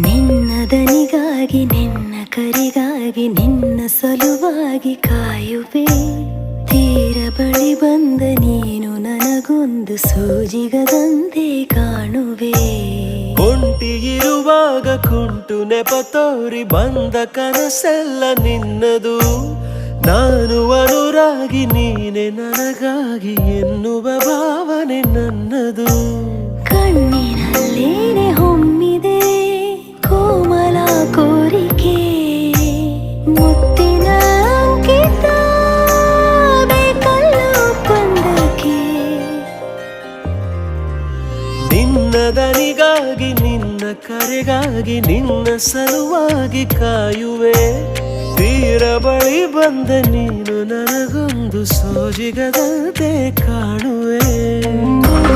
ನಿನ್ನ ದನಿಗಾಗಿ ನಿನ್ನ ಕರೆಗಾಗಿ ನಿನ್ನ ಸಲುವಾಗಿ ಕಾಯುವೆ. ತೀರ ಬಳಿ ಬಂದ ನೀನು ನನಗೊಂದು ಸೋಜಿಗದಂತೆ ಕಾಣುವೆ. ಒಂಟಿ ಇರುವಾಗ ಕುಂಟು ನೆಪ ತೋರಿ ಬಂದ ಕನಸೆಲ್ಲ ನಿನ್ನದು. ನಾನು ಅನುರಾಗಿ ನೀನೆ ನನಗಾಗಿ ಎನ್ನುವ ಭಾವನೆ ನನ್ನದು. ಕಣ್ಣಿನಲ್ಲೇನೆ ಹೊಮ್ಮಿದೆ ಕೋಮಲ ಕೋರಿಕೆ, ಮುತ್ತಿನ ಅಂಕಿತ ಬೇಕಲ್ಲ ಒಪ್ಪಂದಕ್ಕೆ. ನಿನ್ನ ದನಿಗಾಗಿ ನಿನ್ನ ಕರೆಗಾಗಿ ನಿನ್ನ ಸಲುವಾಗಿ ಕಾಯುವೆ. ತೀರ ಬಳಿ ಬಂದ ನೀನು ನನಗೊಂದು ಸೋಜಿಗದಂತೆ ಕಾಣುವೆ.